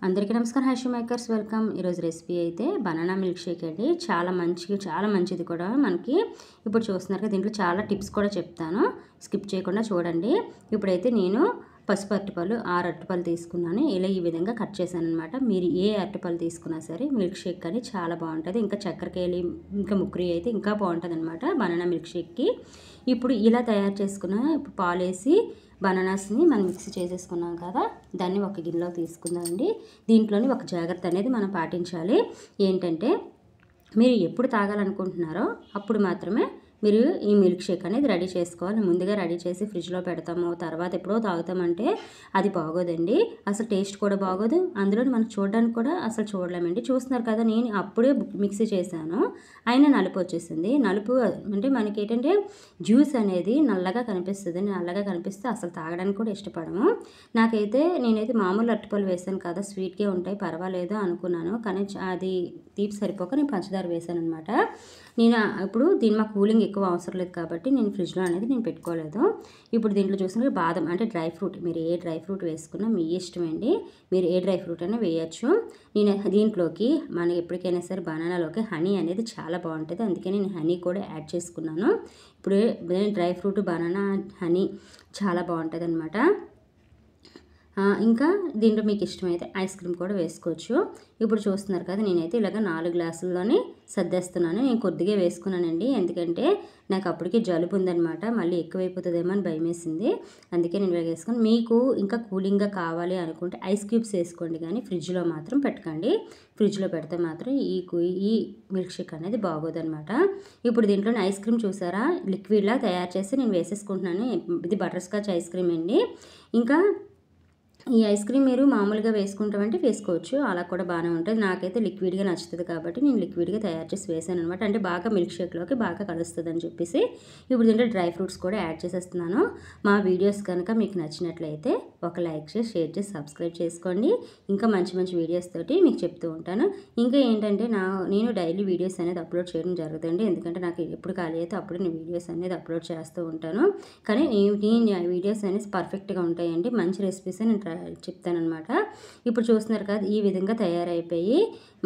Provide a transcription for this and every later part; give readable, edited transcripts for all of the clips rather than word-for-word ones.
అందరికీ నమస్కారం. Hash makers welcome. ఈరోజు రెసిపీ అయితే బనానా మిల్క్ షేక్ అండి. చాలా మంచిది కూడా మనకి. ఇప్పుడు చూస్తున్నారు కదా, దీంట్లో చాలా టిప్స్ కూడా చెప్తాను, స్కిప్ చేయకుండా చూడండి. ఇప్పుడైతే నేను పసుపు అరటిపళ్ళు 6 అరటిపళ్ళు తీసుకున్నాను. ఇలా ఈ విధంగా కట్ చేశాను అనమాట. మీరు ఏ అరటిపళ్ళు తీసుకున్నా సరే మిల్క్ షేక్ అని చాలా బాగుంటుంది. ఇంకా చక్కెరకేళి ఇంకా ముక్రి అయితే ఇంకా బాగుంటుంది అనమాట బనానా మిల్క్ షేక్కి. ఇప్పుడు ఇలా తయారు చేసుకున్న పాలేసి బనానాస్ని మనం మిక్సీ చేసేసుకున్నాం కదా, దాన్ని ఒక గిన్నెలో తీసుకుందామండి. దీంట్లోని ఒక జాగ్రత్త అనేది మనం పాటించాలి. ఏంటంటే, మీరు ఎప్పుడు తాగాలనుకుంటున్నారో అప్పుడు మాత్రమే మీరు ఈ మిల్క్ షేక్ అనేది రెడీ చేసుకోవాలి. ముందుగా రెడీ చేసి ఫ్రిడ్జ్లో పెడతాము, తర్వాత ఎప్పుడో తాగుతామంటే అది బాగోదండి. అసలు టేస్ట్ కూడా బాగోదు. అందులో మనం చూడడానికి కూడా అసలు చూడలేమండి. చూస్తున్నారు కదా, నేను అప్పుడే మిక్సీ చేశాను, అయినా నలుపు వచ్చేసింది. నలుపు అంటే మనకి ఏంటంటే జ్యూస్ అనేది నల్లగా కనిపిస్తుంది. నల్లగా కనిపిస్తే అసలు తాగడానికి కూడా ఇష్టపడము. నేనైతే మామూలు అరటిపళ్ళు వేసాను కదా, స్వీట్గా ఉంటాయి పర్వాలేదు అనుకున్నాను. కానీ అది తీపి సరిపోక నేను పంచదార వేసాను అనమాట. ఇప్పుడు దీని మా కూలింగ్ ఎక్కువ అవసరం లేదు కాబట్టి నేను ఫ్రిడ్జ్లో అనేది పెట్టుకోలేదు. ఇప్పుడు దీంట్లో చూసిన బాదం అంటే డ్రై ఫ్రూట్, మీరు ఏ డ్రై ఫ్రూట్ వేసుకున్నా మీ ఇష్టమండి. మీరు ఏ డ్రై ఫ్రూట్ అయినా వేయచ్చు. నేను దీంట్లోకి మనం ఎప్పటికైనా సరే బనానాలోకి హనీ అనేది చాలా బాగుంటుంది, అందుకే నేను హనీ కూడా యాడ్ చేసుకున్నాను. ఇప్పుడు డ్రై ఫ్రూట్, బనానా, హనీ చాలా బాగుంటుంది అనమాట. ఇంకా దీంట్లో మీకు ఇష్టమైతే ఐస్ క్రీమ్ కూడా వేసుకోవచ్చు. ఇప్పుడు చూస్తున్నారు కదా, నేనైతే ఇలాగ 4 గ్లాసుల్లోనే సర్దేస్తున్నాను. నేను కొద్దిగా వేసుకున్నానండి, ఎందుకంటే నాకు అప్పటికే జలుబు ఉందనమాట. మళ్ళీ ఎక్కువైపోతుందేమో అని భయం వేసింది, అందుకే నేను ఇలాగ వేసుకుని. మీకు ఇంకా కూలింగ్గా కావాలి అనుకుంటే ఐస్ క్యూబ్స్ వేసుకోండి, కానీ ఫ్రిడ్జ్లో మాత్రం పెట్టకండి. ఫ్రిడ్జ్లో పెడితే మాత్రం ఈ మిల్క్ షేక్ అనేది బాగోదనమాట. ఇప్పుడు దీంట్లో ఐస్ క్రీమ్ చూసారా, లిక్విడ్లా తయారు చేసి నేను వేసేసుకుంటున్నాను. ఇది బటర్ స్కాచ్ ఐస్ క్రీమ్ అండి. ఇంకా ఈ ఐస్ క్రీమ్ మీరు మామూలుగా వేసుకుంటామంటే వేసుకోవచ్చు, అలా కూడా బాగానే ఉంటుంది. నాకైతే లిక్విడ్గా నచ్చుతుంది కాబట్టి నేను లిక్విడ్గా తయారు చేసి వేసాను అనమాట. అంటే బాగా మిల్క్ షేక్లోకి బాగా కలుస్తుంది అని చెప్పేసి. ఇప్పుడు దీంట్లో డ్రై ఫ్రూట్స్ కూడా యాడ్ చేసేస్తున్నాను. మా వీడియోస్ కనుక మీకు నచ్చినట్లయితే ఒక లైక్ చేసి, షేర్ చేసి, సబ్స్క్రైబ్ చేసుకోండి. ఇంకా మంచి మంచి వీడియోస్ తోటి మీకు చెప్తూ ఉంటాను. ఇంకా ఏంటంటే నేను డైలీ వీడియోస్ అనేది అప్లోడ్ చేయడం జరుగుతుంది, ఎందుకంటే నాకు ఎప్పుడు ఖాళీ అయితే అప్పుడు నేను వీడియోస్ అనేది అప్లోడ్ చేస్తూ ఉంటాను. కానీ నేను వీడియోస్ అనేది పర్ఫెక్ట్గా ఉంటాయండి, మంచి రెసిపీస్ నేను చెప్తానమాట. ఇప్పుడు చూస్తున్నారు కదా, ఈ విధంగా తయారైపోయి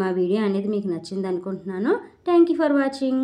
మా వీడియో అనేది మీకు నచ్చింది అనుకుంటున్నాను. Thank you for watching.